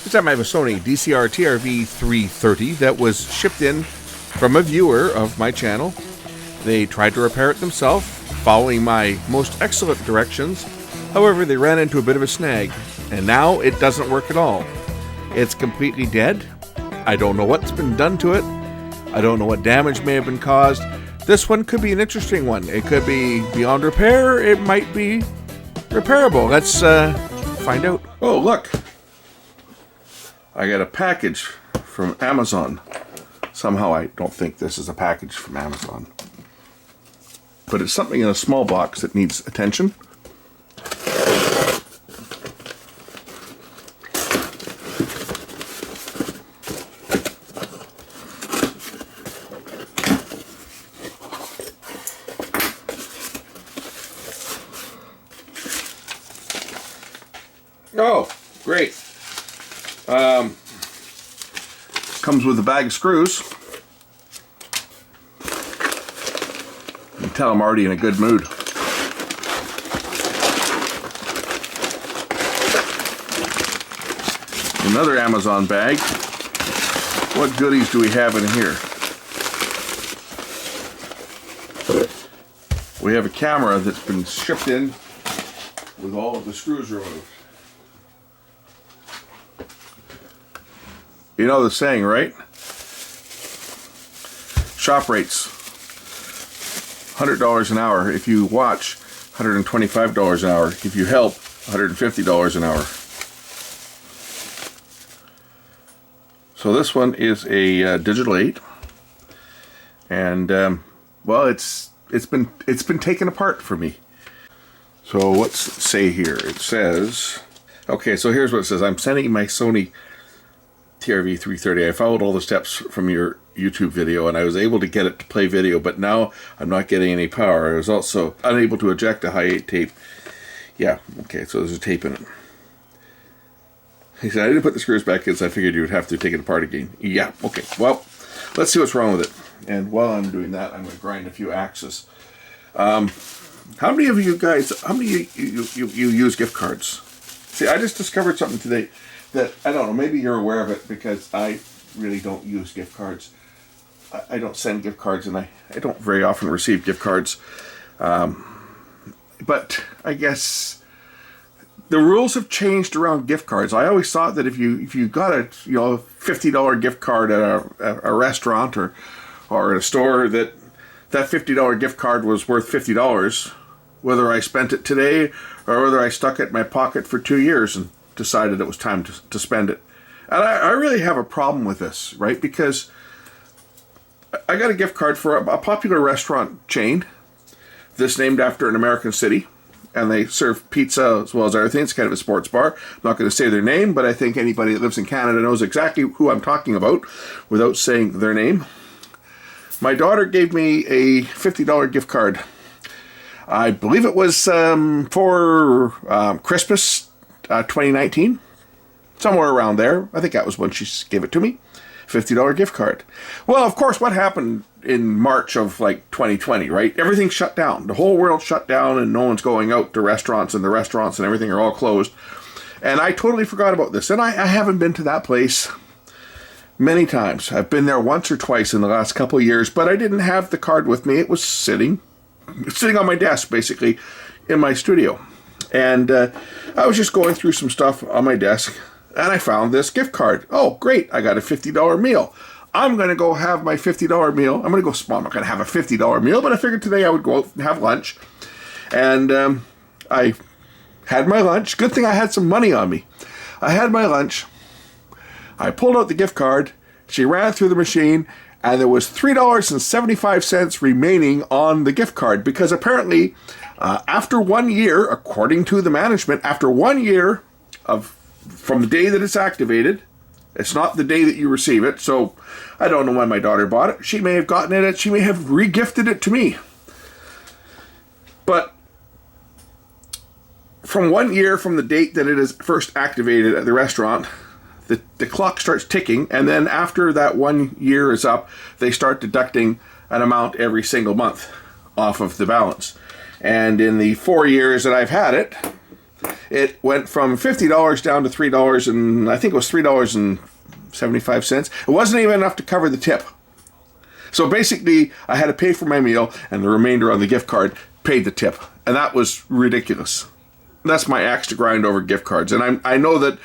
This time I have a Sony DCR TRV 330 that was shipped in from a viewer of my channel. They tried to repair it themselves, following my most excellent directions. However, they ran into a bit of a snag, and now it doesn't work at all. It's completely dead. I don't know what's been done to it. I don't know what damage may have been caused. This one could be an interesting one. It could be beyond repair. It might be repairable. Let's find out. Oh, look. I got a package from Amazon. Somehow I don't think this is a package from Amazon. But it's something in a small box that needs attention. Oh, great. Comes with a bag of screws. You can tell I'm already in a good mood. Another Amazon bag. What goodies do we have in here? We have a camera that's been shipped in with all of the screws removed. You know the saying, right? Shop rates, $100 an hour. If you watch, $125 an hour. If you help, $150 an hour. So this one is a digital 8, and well, it's been taken apart for me. So what's it say here? It says, okay, so here's what it says. I'm sending my Sony TRV 330. I followed all the steps from your YouTube video and I was able to get it to play video, but now I'm not getting any power. I was also unable to eject a high 8 tape. Yeah, okay, so there's a tape in it. He said, I didn't put the screws back in, so I figured you would have to take it apart again. Yeah, okay, well, let's see what's wrong with it. And while I'm doing that, I'm going to grind a few axes. How many of you guys, how many of you use gift cards? See, I just discovered something today that, I don't know, maybe you're aware of it, because I really don't use gift cards. I don't send gift cards, and I don't very often receive gift cards. But I guess the rules have changed around gift cards. I always thought that if you got a $50 gift card at a restaurant or at a store, that $50 gift card was worth $50, whether I spent it today or whether I stuck it in my pocket for 2 years and decided it was time to spend it. And I really have a problem with this, right? Because I got a gift card for a popular restaurant chain that's named after an American city, and they serve pizza as well as everything. It's kind of a sports bar. I'm not going to say their name, but I think anybody that lives in Canada knows exactly who I'm talking about without saying their name. My daughter gave me a $50 gift card. I believe it was for Christmas 2019, somewhere around there. I think that was when she gave it to me. $50 gift card. Well, of course, what happened in March of like 2020, right? Everything shut down. The whole world shut down, and no one's going out to restaurants, and the restaurants and everything are all closed. And I totally forgot about this. And I haven't been to that place many times. I've been there once or twice in the last couple of years, but I didn't have the card with me. It was sitting on my desk, basically, in my studio. And I was just going through some stuff on my desk, and I found this gift card. Oh, great. I got a $50 meal. I'm going to go have my $50 meal. I'm going to go, well, I'm not going to have a $50 meal, but I figured today I would go out and have lunch. And I had my lunch. Good thing I had some money on me. I had my lunch. I pulled out the gift card. She ran through the machine, and there was $3.75 remaining on the gift card, because apparently after 1 year, according to the management, after 1 year from the day that it's activated, it's not the day that you receive it. So I don't know when my daughter bought it. She may have gotten it. She may have re-gifted it to me. But from 1 year from the date that it is first activated at the restaurant, the clock starts ticking, and then after that 1 year is up, they start deducting an amount every single month off of the balance. And in the 4 years that I've had it, It went from $50 down to $3, and I think it was $3.75. It wasn't even enough to cover the tip. So basically, I had to pay for my meal, and the remainder on the gift card paid the tip. And that was ridiculous. That's my axe to grind over gift cards. And I know that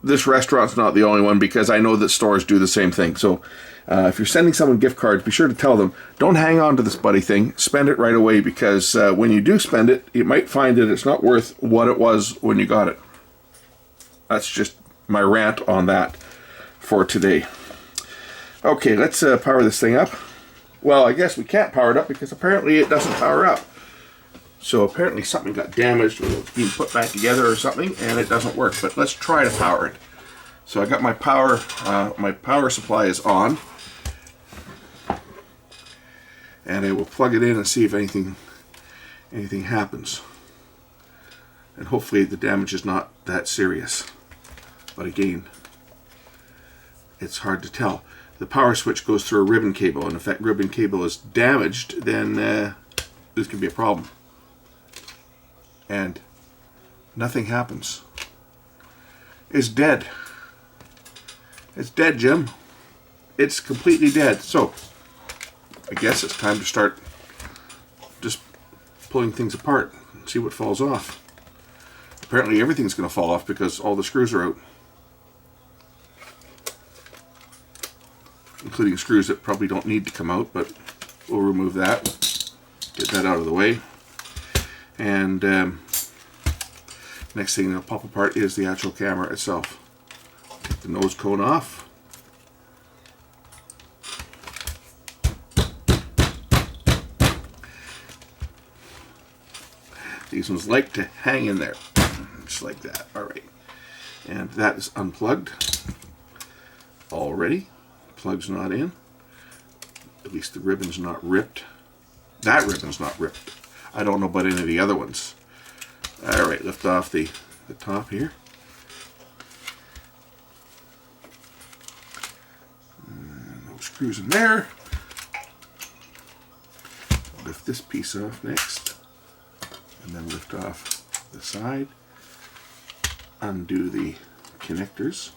this restaurant's not the only one, because I know that stores do the same thing. So if you're sending someone gift cards, be sure to tell them, don't hang on to this buddy thing. Spend it right away, because when you do spend it, you might find that it's not worth what it was when you got it. That's just my rant on that for today. Okay, let's power this thing up. Well, I guess we can't power it up because apparently it doesn't power up. So apparently something got damaged when it was being put back together or something, and it doesn't work. But let's try to power it. So I got my power supply is on, and I will plug it in and see if anything happens. And hopefully the damage is not that serious. But again, it's hard to tell. The power switch goes through a ribbon cable, and if that ribbon cable is damaged, then this could be a problem. And nothing happens. It's dead. It's dead, Jim. It's completely dead. So, I guess it's time to start just pulling things apart and see what falls off. Apparently everything's going to fall off because all the screws are out. Including screws that probably don't need to come out, but we'll remove that. Get that out of the way. And next thing that'll pop apart is the actual camera itself. Take the nose cone off. These ones like to hang in there, just like that. Alright, and that is unplugged already. Plug's not in. At least the ribbon's not ripped. That ribbon's not ripped. I don't know about any of the other ones. Alright, lift off the top here. No screws in there. Lift this piece off next. And then lift off the side. Undo the connectors.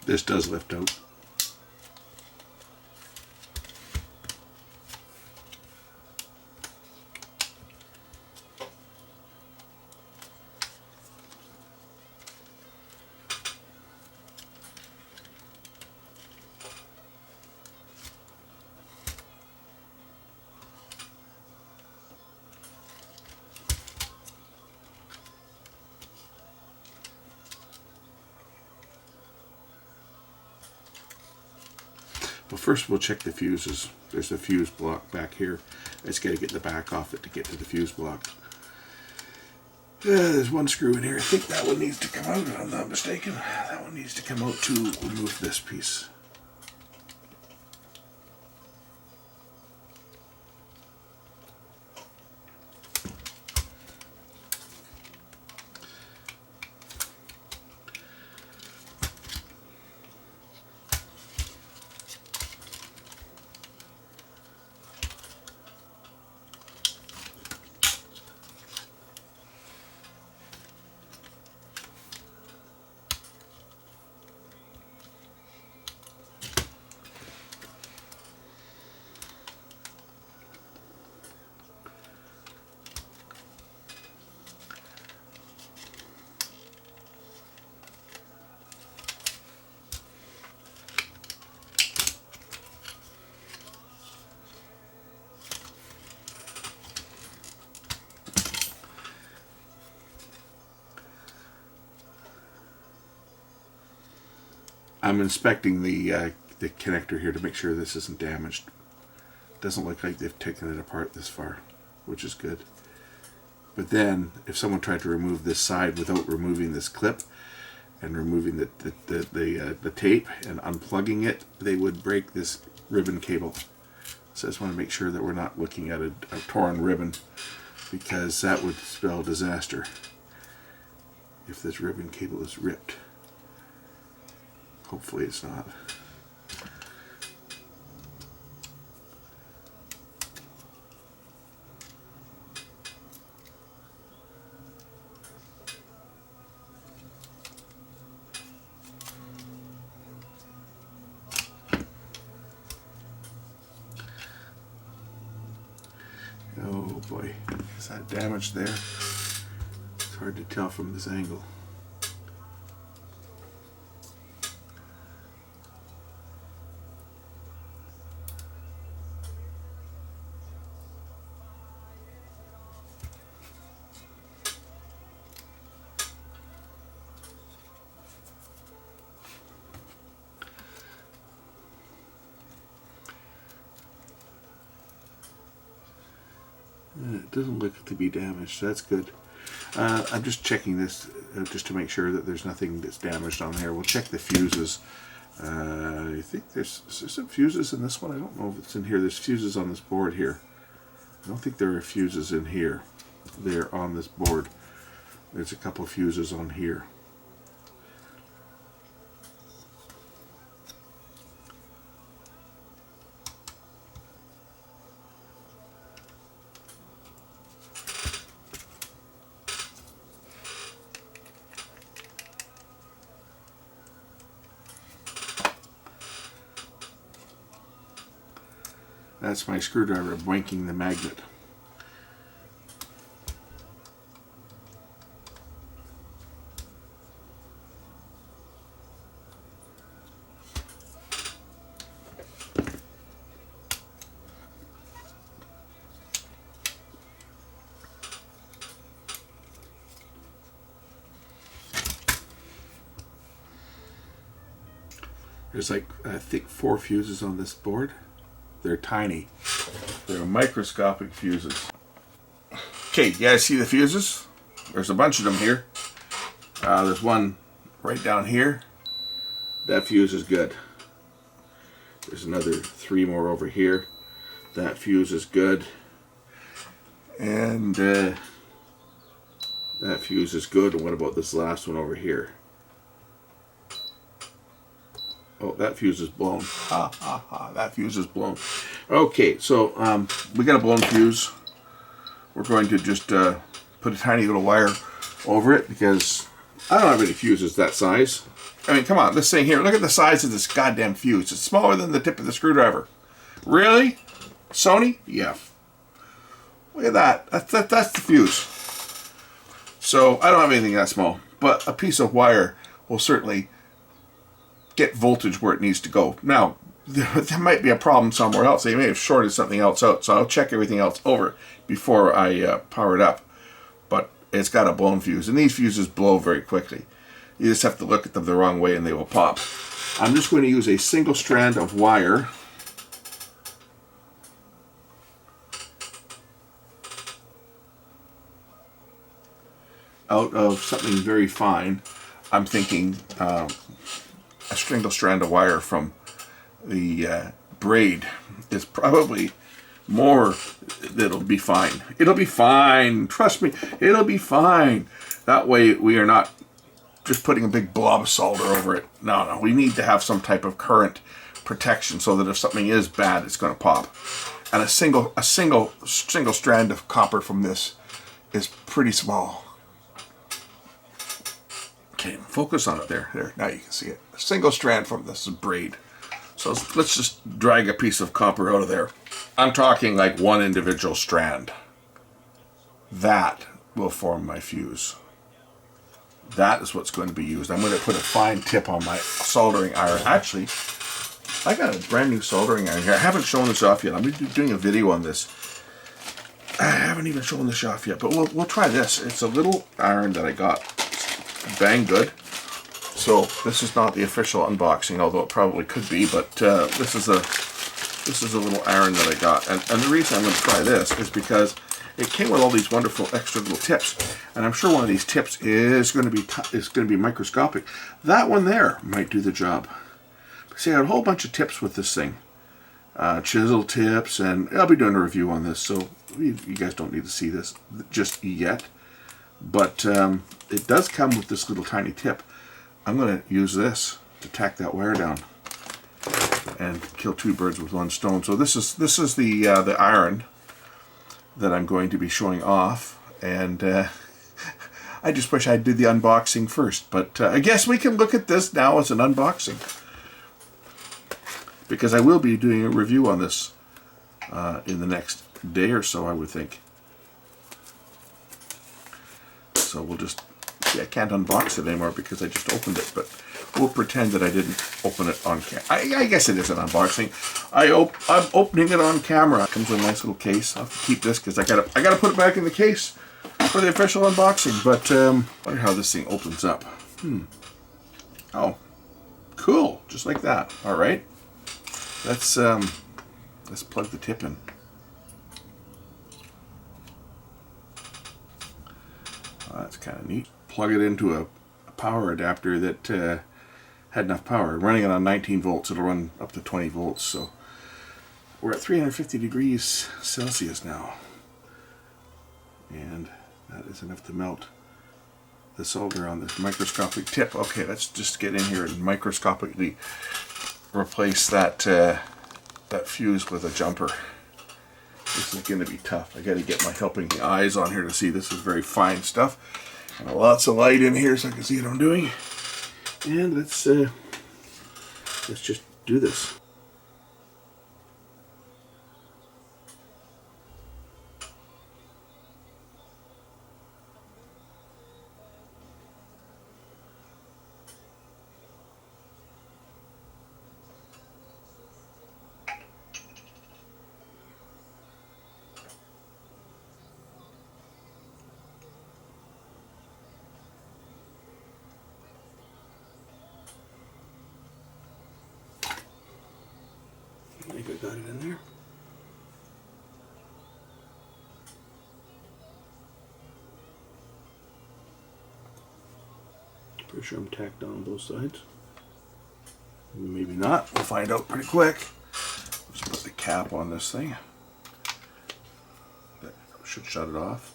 This does lift out. Well, first we'll check the fuses. There's a fuse block back here. I just got to get the back off it to get to the fuse block. There's one screw in here. I think that one needs to come out, if I'm not mistaken. That one needs to come out to remove this piece. I'm inspecting the connector here to make sure this isn't damaged. Doesn't look like they've taken it apart this far, which is good. But then, if someone tried to remove this side without removing this clip and removing the tape and unplugging it, they would break this ribbon cable. So I just want to make sure that we're not looking at a torn ribbon, because that would spell disaster if this ribbon cable is ripped. Hopefully it's not. Oh boy, is that damage there? It's hard to tell from this angle. It doesn't look to be damaged, so that's good. I'm just checking this just to make sure that there's nothing that's damaged on here. We'll check the fuses. I think is there some fuses in this one? I don't know if it's in here. There's fuses on this board here. I don't think there are fuses in here. They're on this board. There's a couple fuses on here. That's my screwdriver boinking the magnet. There's like, I think 4 fuses on this board. They're tiny. They're microscopic fuses. Okay, you guys see the fuses? There's a bunch of them here. There's one right down here. That fuse is good. There's another 3 more over here. That fuse is good. And that fuse is good. And what about this last one over here? Oh, that fuse is blown. Ha ha ha, that fuse is blown. Okay, so we got a blown fuse. We're going to just put a tiny little wire over it, because I don't have any fuses that size. I mean, come on, this thing here, look at the size of this goddamn fuse. It's smaller than the tip of the screwdriver. Really? Sony? Yeah. Look at that. That's the fuse. So I don't have anything that small, but a piece of wire will certainly get voltage where it needs to go. Now, there might be a problem somewhere else. They may have shorted something else out, so I'll check everything else over before I power it up. But it's got a blown fuse, and these fuses blow very quickly. You just have to look at them the wrong way and they will pop. I'm just going to use a single strand of wire. Out of something very fine. I'm thinking a single strand of wire from the braid is probably more. It'll be fine. It'll be fine. Trust me, it'll be fine. That way we are not just putting a big blob of solder over it. No, we need to have some type of current protection so that if something is bad, it's going to pop. And a single strand of copper from this is pretty small. Okay, focus on it there. There, now you can see it. A single strand from this is braid. So let's just drag a piece of copper out of there. I'm talking like one individual strand. That will form my fuse. That is what's going to be used. I'm going to put a fine tip on my soldering iron. Actually, I got a brand new soldering iron here. I haven't shown this off yet. I'm doing a video on this. I haven't even shown this off yet, but we'll try this. It's a little iron that I got. Bang good. So this is not the official unboxing, although it probably could be, but this is a little iron that I got. And the reason I'm going to try this is because it came with all these wonderful extra little tips. And I'm sure one of these tips is going to be microscopic. That one there might do the job. See, I had a whole bunch of tips with this thing. Chisel tips, and I'll be doing a review on this, so you guys don't need to see this just yet. But it does come with this little tiny tip. I'm going to use this to tack that wire down and kill two birds with one stone. So this is the iron that I'm going to be showing off, and I just wish I did the unboxing first. But I guess we can look at this now as an unboxing, because I will be doing a review on this in the next day or so, I would think. So we'll just, see, I can't unbox it anymore because I just opened it, but we'll pretend that I didn't open it on camera. I guess it is an unboxing. I'm opening it on camera. It comes with a nice little case. I'll have to keep this because I gotta put it back in the case for the official unboxing. But I wonder how this thing opens up. Oh, cool, just like that. All right. Let's plug the tip in. Oh, that's kind of neat. Plug it into a power adapter that had enough power. Running it on 19 volts, it'll run up to 20 volts. So we're at 350 degrees Celsius now, and that is enough to melt the solder on this microscopic tip. Okay, let's just get in here and microscopically replace that that fuse with a jumper. This is going to be tough. I got to get my helping eyes on here to see. This is very fine stuff, and lots of light in here so I can see what I'm doing. And let's just do this. I think I got it in there. Pretty sure I'm tacked on both sides. Maybe not. We'll find out pretty quick. Let's put the cap on this thing. That should shut it off,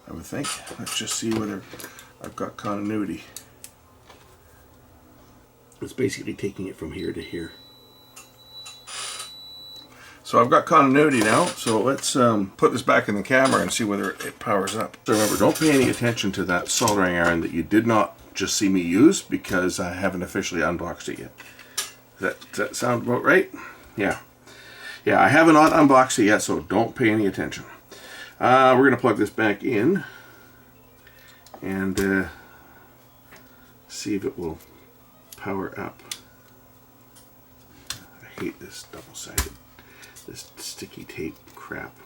I would think. Let's just see whether I've got continuity. It's basically taking it from here to here. So I've got continuity now, so let's put this back in the camera and see whether it powers up. So remember, don't pay any attention to that soldering iron that you did not just see me use, because I haven't officially unboxed it yet. Does that sound about right? Yeah. Yeah, I haven't unboxed it yet, so don't pay any attention. We're going to plug this back in and see if it will power up. I hate this double-sided, this sticky tape crap.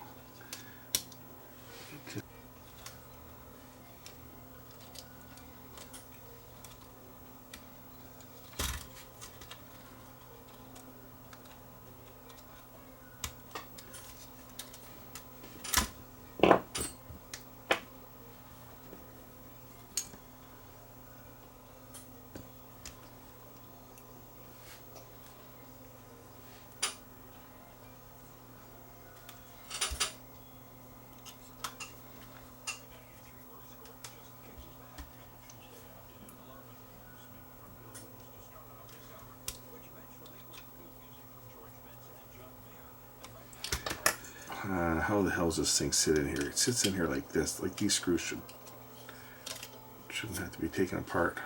How the hell does this thing sit in here? It sits in here like this. Like these screws shouldn't have to be taken apart.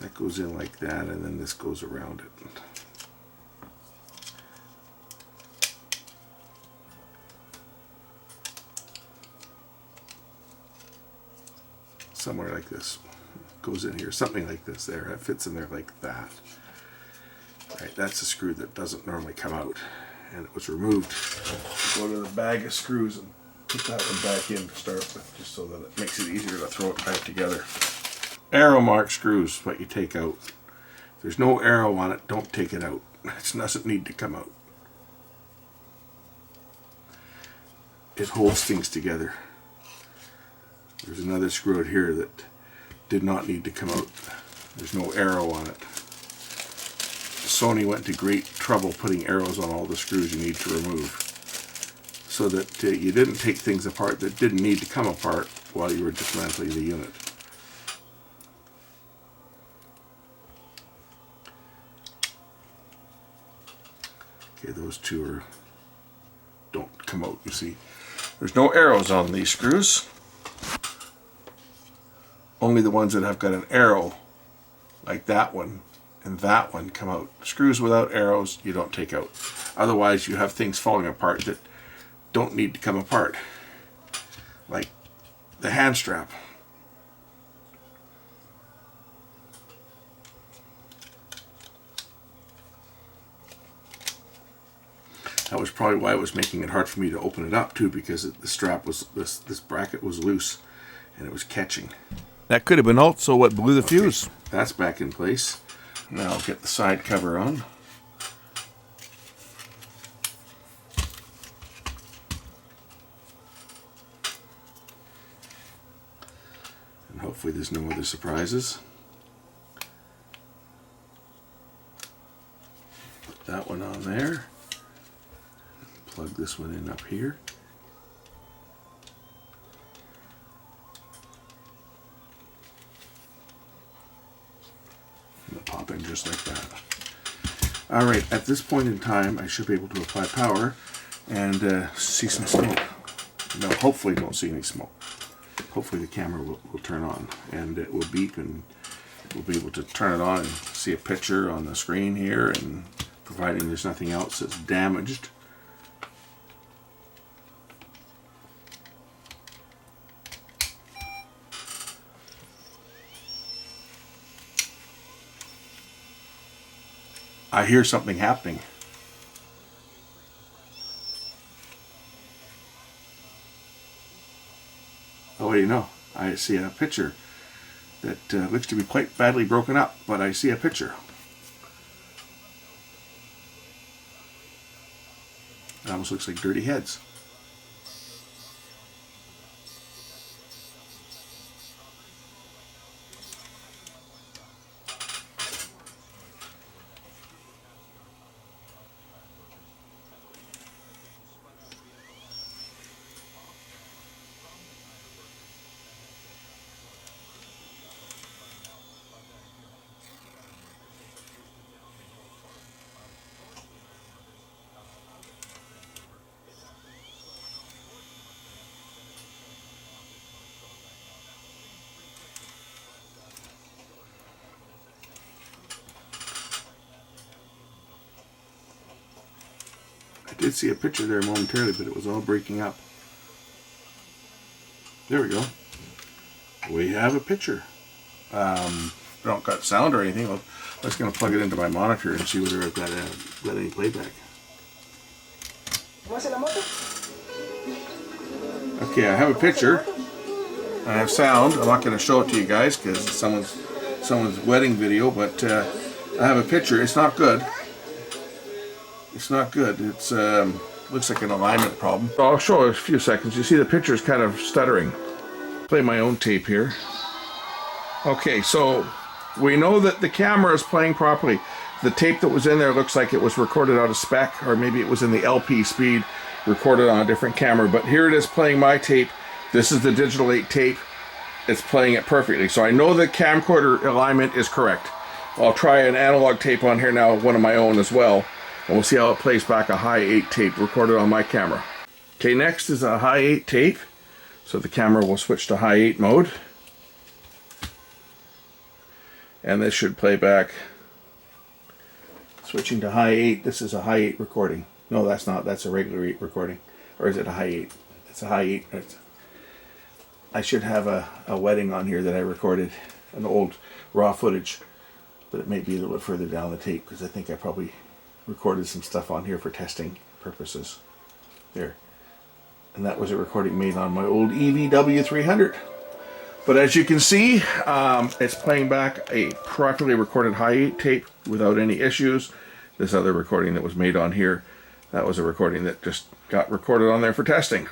That goes in like that, and then this goes around it. Somewhere like this. Goes in here. Something like this there. That fits in there like that. Right, that's a screw that doesn't normally come out, and it was removed. Go to the bag of screws and put that one back in to start with, just so that it makes it easier to throw it back together. Arrow mark screws, what you take out. If there's no arrow on it, don't take it out. It doesn't need to come out. It holds things together. There's another screw out here that did not need to come out. There's no arrow on it. Sony went to great trouble putting arrows on all the screws you need to remove, so that you didn't take things apart that didn't need to come apart while you were dismantling the unit. Okay, those two don't come out, you see. There's no arrows on these screws. Only the ones that have got an arrow, like that one and that one, come out. Screws without arrows you don't take out. Otherwise you have things falling apart that don't need to come apart. Like the hand strap. That was probably why it was making it hard for me to open it up too, because the strap was, this bracket was loose and it was catching. That could have been also what blew the fuse. That's back in place. Now I'll get the side cover on. And hopefully there's no other surprises. Put that one on there. Plug this one in up here. And it'll pop in just like that. Alright, at this point in time I should be able to apply power and see some smoke. No, hopefully don't see any smoke. Hopefully the camera will turn on and it will beep, and we'll be able to turn it on and see a picture on the screen here, and providing there's nothing else that's damaged. I hear something happening. Oh, what do you know? I see a picture that looks to be quite badly broken up, but I see a picture. It almost looks like dirty heads. I did see a picture there momentarily, but it was all breaking up. There we go. We have a picture. I don't got sound or anything. I'm just going to plug it into my monitor and see whether I've got any playback. Okay, I have a picture. I have sound. I'm not going to show it to you guys because it's someone's wedding video, but I have a picture. It's not good. It's not good. It's looks like an alignment problem. I'll show you a few seconds. You see the picture is kind of stuttering. Play my own tape here. Okay, so we know that the camera is playing properly. The tape that was in there looks like it was recorded out of spec, or maybe it was in the LP speed, recorded on a different camera. But here it is playing my tape. This is the digital 8 tape. It's playing it perfectly. So I know the camcorder alignment is correct. I'll try an analog tape on here now, one of my own as well. And we'll see how it plays back a high 8 tape recorded on my camera. Okay, next is a high 8 tape. So the camera will switch to high 8 mode. And this should play back. Switching to high 8, this is a high 8 recording. No, that's not, that's a regular 8 recording. Or is it a high 8? It's a high 8. I should have a wedding on here that I recorded, an old raw footage. But it may be a little bit further down the tape because I think I probably recorded some stuff on here for testing purposes. There. And that was a recording made on my old EVW 300. But as you can see, it's playing back a properly recorded high tape without any issues. This other recording that was made on here, that was a recording that just got recorded on there for testing.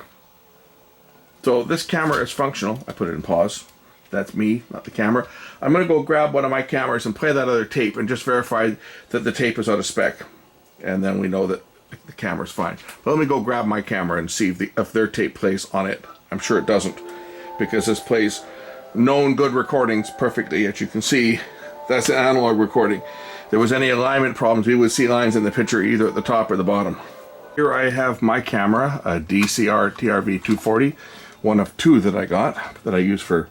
So this camera is functional. I put it in pause. That's me, not the camera. I'm going to go grab one of my cameras and play that other tape and just verify that the tape is out of spec. And then we know that the camera's fine. But let me go grab my camera and see if their tape plays on it. I'm sure it doesn't, because this plays known good recordings perfectly. As you can see, that's an analog recording. If there was any alignment problems, we would see lines in the picture either at the top or the bottom. Here I have my camera, a DCR TRV 240, one of two that I got that I use for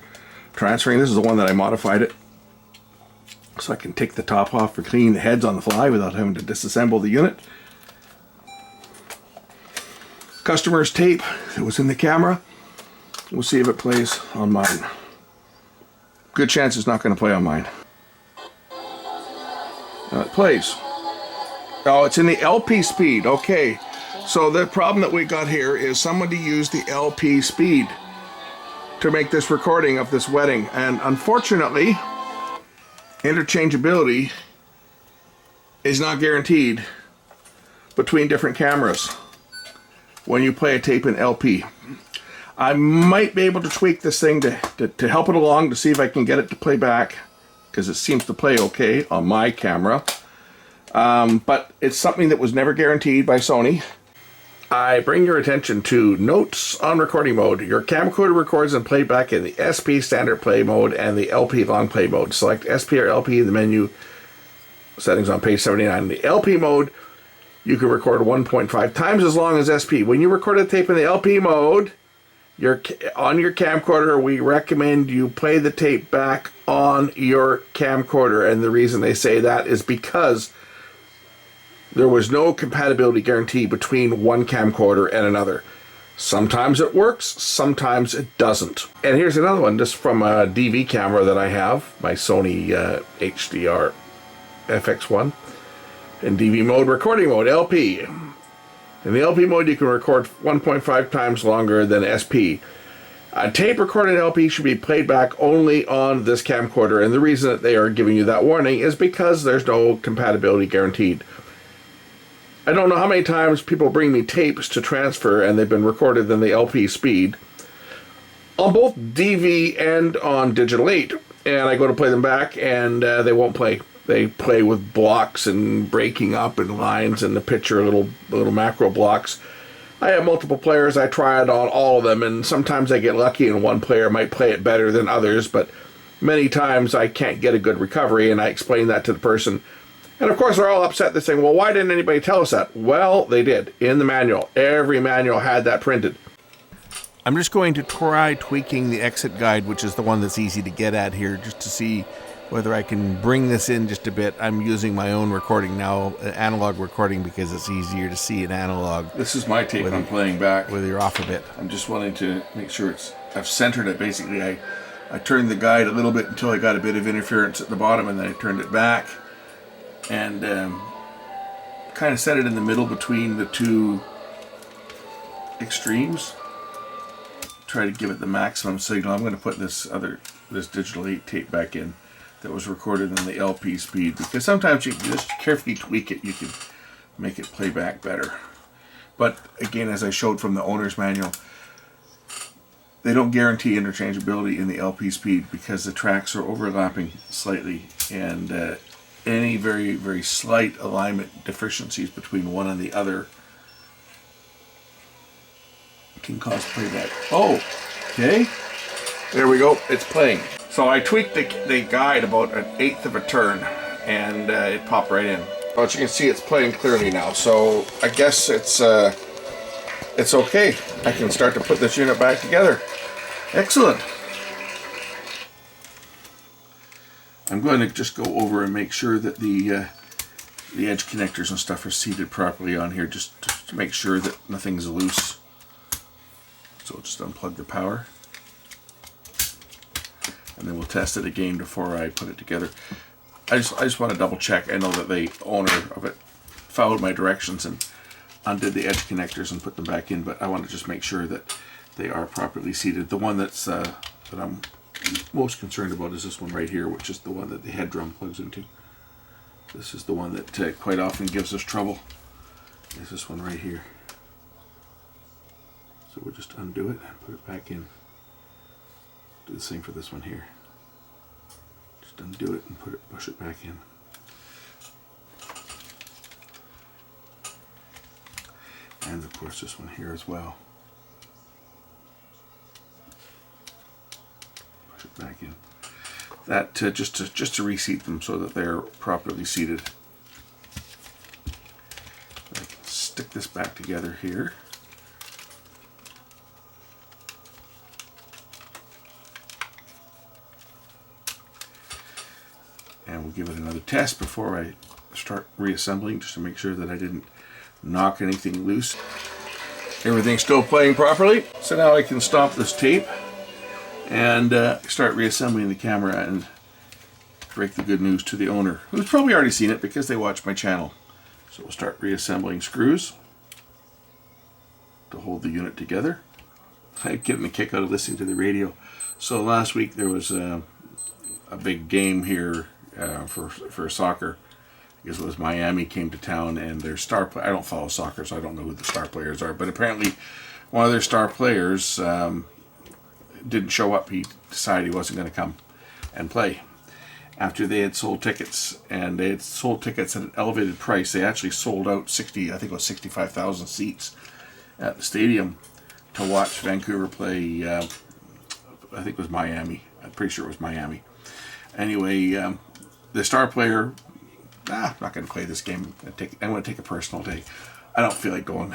transferring. This is the one that I modified it so I can take the top off for cleaning the heads on the fly without having to disassemble the unit. Customer's tape that was in the camera. We'll see if it plays on mine. Good chance it's not going to play on mine. It plays. Oh, it's in the LP speed. Okay. So the problem that we got here is somebody used the LP speed to make this recording of this wedding, and unfortunately interchangeability is not guaranteed between different cameras when you play a tape in LP. I might be able to tweak this thing to help it along, to see if I can get it to play back, because it seems to play okay on my camera, but it's something that was never guaranteed by Sony. I bring your attention to notes on recording mode. Your camcorder records and playback in the SP standard play mode and the LP long play mode. Select SP or LP in the menu settings on page 79. In the LP mode, you can record 1.5 times as long as SP. When you record a tape in the LP mode, on your camcorder, we recommend you play the tape back on your camcorder. And the reason they say that is because there was no compatibility guarantee between one camcorder and another. Sometimes it works, sometimes it doesn't. And here's another one, just from a DV camera that I have, my Sony HDR FX1. In DV mode, recording mode, LP. In the LP mode, you can record 1.5 times longer than SP. A tape recorded LP should be played back only on this camcorder, and the reason that they are giving you that warning is because there's no compatibility guaranteed. I don't know how many times people bring me tapes to transfer and they've been recorded in the LP speed on both DV and on Digital 8, and I go to play them back and they won't play. They play with blocks and breaking up and lines in the picture, little macro blocks. I have multiple players. I try it on all of them, and sometimes I get lucky and one player might play it better than others, but many times I can't get a good recovery, and I explain that to the person. And of course they're all upset. They're saying, well, why didn't anybody tell us that? Well, they did. In the manual. Every manual had that printed. I'm just going to try tweaking the exit guide, which is the one that's easy to get at here, just to see whether I can bring this in just a bit. I'm using my own recording now, analog recording, because it's easier to see in analog. This is my tape I'm playing back. Whether you're off a bit. I'm just wanting to make sure I've centered it. Basically, I turned the guide a little bit until I got a bit of interference at the bottom, and then I turned it back. And kind of set it in the middle between the two extremes. Try to give it the maximum signal. I'm going to put this Digital 8 tape back in that was recorded in the LP speed, because sometimes you can just carefully tweak it, you can make it play back better. But again, as I showed from the owner's manual, they don't guarantee interchangeability in the LP speed because the tracks are overlapping slightly, and any very, very slight alignment deficiencies between one and the other can cause playback. Oh, okay. There we go. It's playing. So I tweaked the guide about 1/8 of a turn, and it popped right in. But you can see it's playing clearly now. So I guess it's okay. I can start to put this unit back together. Excellent. I'm going to just go over and make sure that the edge connectors and stuff are seated properly on here, just to make sure that nothing's loose. So just unplug the power, and then we'll test it again before I put it together. I just want to double check. I know that the owner of it followed my directions and undid the edge connectors and put them back in, but I want to just make sure that they are properly seated. The one that's that I'm most concerned about is this one right here, which is the one that the head drum plugs into. This is the one that quite often gives us trouble. Is this one right here. So we'll just undo it and put it back in. Do the same for this one here. Just undo it and push it back in. And of course this one here as well. Push it back in. That just to reseat them so that they're properly seated. I can stick this back together here. And we'll give it another test before I start reassembling, just to make sure that I didn't knock anything loose. Everything's still playing properly. So now I can stop this tape and start reassembling the camera and break the good news to the owner, who's probably already seen it because they watch my channel. So we'll start reassembling screws to hold the unit together. I'm getting a kick out of listening to the radio. So last week there was a big game here for soccer. I guess it was Miami came to town, and their star I don't follow soccer, so I don't know who the star players are, but apparently one of their star players didn't show up. He decided he wasn't going to come and play after they had sold tickets, and they had sold tickets at an elevated price. They actually sold out 65,000 seats at the stadium to watch Vancouver play. I think it was Miami. I'm pretty sure it was Miami. Anyway, the star player, I'm not going to play this game. I'm going to take a personal day. I don't feel like going.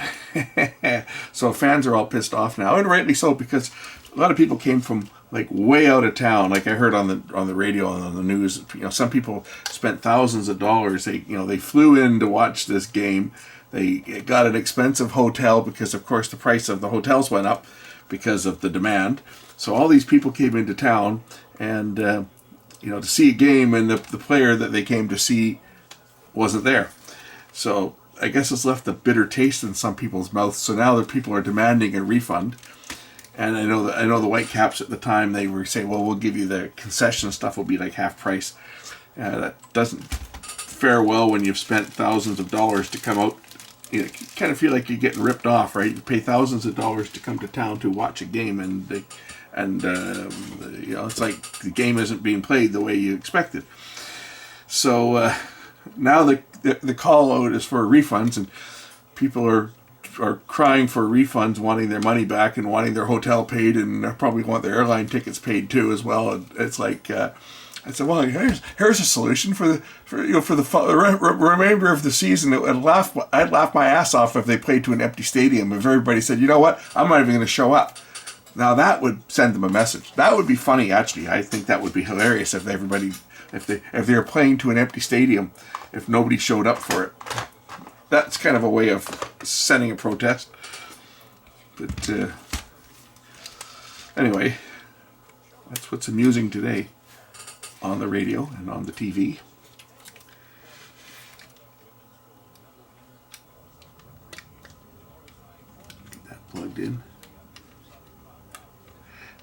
So fans are all pissed off now, and rightly so, because a lot of people came from like way out of town. Like I heard on the radio and on the news, some people spent thousands of dollars. They flew in to watch this game. They got an expensive hotel because, of course, the price of the hotels went up because of the demand. So all these people came into town and to see a game, and the player that they came to see wasn't there. So I guess it's left a bitter taste in some people's mouths. So now the people are demanding a refund. And I know the Whitecaps at the time, they were saying, well, we'll give you the concession stuff will be like half price. That doesn't fare well when you've spent thousands of dollars to come out. You kind of feel like you're getting ripped off, right? You pay thousands of dollars to come to town to watch a game, and it's like the game isn't being played the way you expected. So now the call out is for refunds, and people are crying for refunds, wanting their money back and wanting their hotel paid, and probably want their airline tickets paid too as well. And it's like I said, well, here's a solution for the remainder of the season. I'd laugh my ass off if they played to an empty stadium. If everybody said, you know what, I'm not even going to show up. Now that would send them a message. That would be funny, actually. I think that would be hilarious if they were playing to an empty stadium, if nobody showed up for it. That's kind of a way of sending a protest. But anyway, that's what's amusing today on the radio and on the TV. Get that plugged in.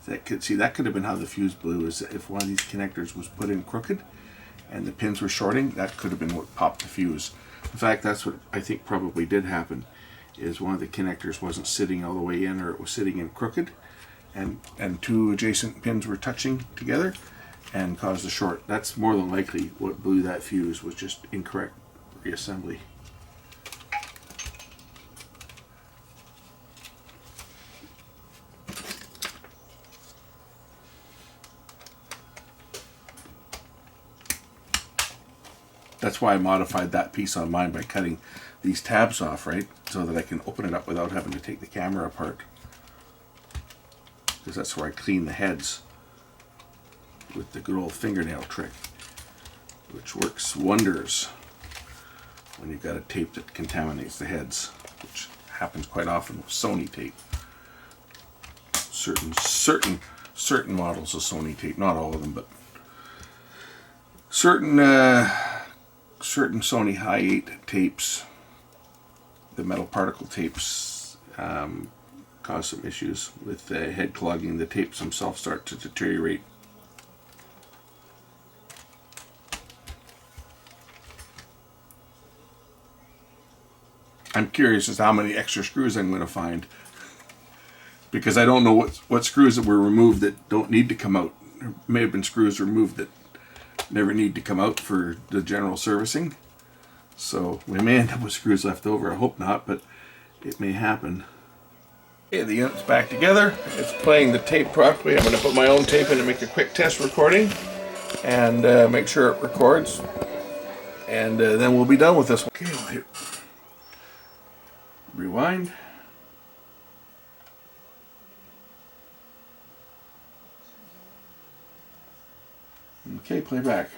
That could have been how the fuse blew, is if one of these connectors was put in crooked and the pins were shorting, that could have been what popped the fuse. In fact, that's what I think probably did happen, is one of the connectors wasn't sitting all the way in, or it was sitting in crooked, and two adjacent pins were touching together and caused a short. That's more than likely what blew that fuse, was just incorrect reassembly. That's why I modified that piece on mine by cutting these tabs off, right? So that I can open it up without having to take the camera apart. Because that's where I clean the heads with the good old fingernail trick, which works wonders when you've got a tape that contaminates the heads, which happens quite often with Sony tape. Certain models of Sony tape, not all of them, but certain Sony high 8 tapes, the metal particle tapes, cause some issues with head clogging. The tapes themselves start to deteriorate I'm curious as to how many extra screws I'm going to find, because I don't know what screws that were removed that don't need to come out. There may have been screws removed that never need to come out for the general servicing. So we may end up with screws left over. I hope not, but it may happen. Okay, the unit's back together. It's playing the tape properly. I'm going to put my own tape in and make a quick test recording and make sure it records. And then we'll be done with this one. Okay, I'll hit rewind. Okay, playback.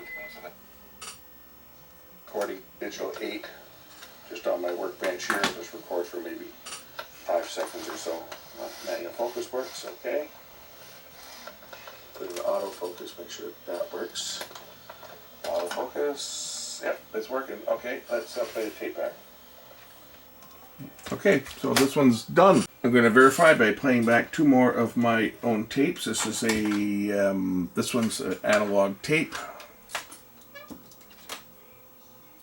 Recording digital 8 just on my workbench here. Just record for maybe 5 seconds or so. Manual focus works, okay. Put it in autofocus, make sure that works. Autofocus, yep, it's working. Okay, let's play the tape back. Okay, so this one's done. I'm going to verify by playing back 2 more of my own tapes. This is this one's an analog tape.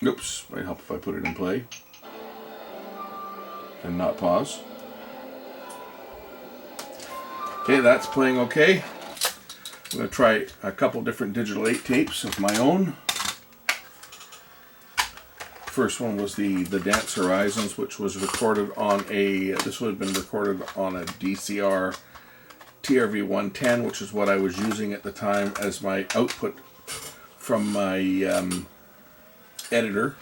Oops, might help if I put it in play and not pause. Okay, that's playing okay. I'm going to try a couple different digital 8 tapes of my own. First one was the Dance Horizons, which was recorded on this would have been recorded on a DCR TRV 110, which is what I was using at the time as my output from my editor,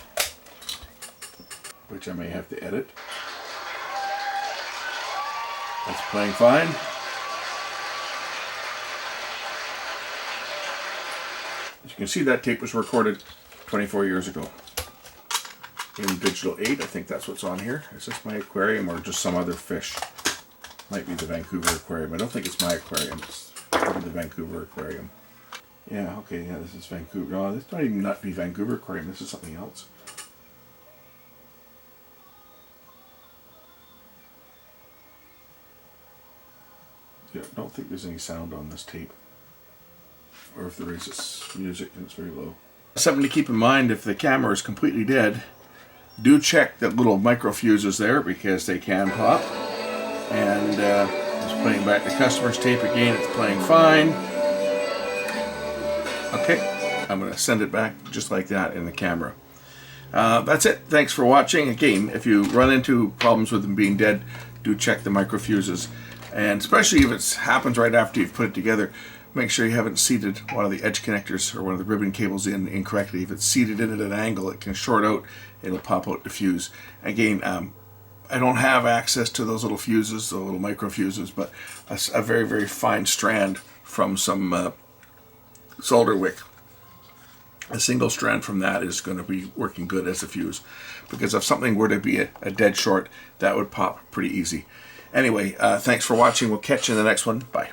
which I may have to edit. That's playing fine. As you can see, that tape was recorded 24 years ago. In digital 8, I think that's what's on here. Is this my aquarium or just some other fish? Might be the Vancouver aquarium. I don't think it's my aquarium. It's probably the Vancouver aquarium. Yeah, okay, yeah, this is Vancouver. No, this might even not be Vancouver aquarium. This is something else. Yeah, I don't think there's any sound on this tape. Or if there is, it's music and it's very low. Something to keep in mind, if the camera is completely dead, do check the little micro fuses there, because they can pop. And just playing back the customer's tape again, it's playing fine. Okay, I'm going to send it back just like that in the camera. That's it. Thanks for watching. Again, if you run into problems with them being dead, do check the micro fuses. And especially if it happens right after you've put it together, make sure you haven't seated one of the edge connectors or one of the ribbon cables in incorrectly. If it's seated in at an angle, it can short out, it'll pop out the fuse. Again, I don't have access to those little fuses, the little micro fuses, but a very, very fine strand from some solder wick. A single strand from that is going to be working good as a fuse, because if something were to be a dead short, that would pop pretty easy. Anyway, thanks for watching. We'll catch you in the next one. Bye.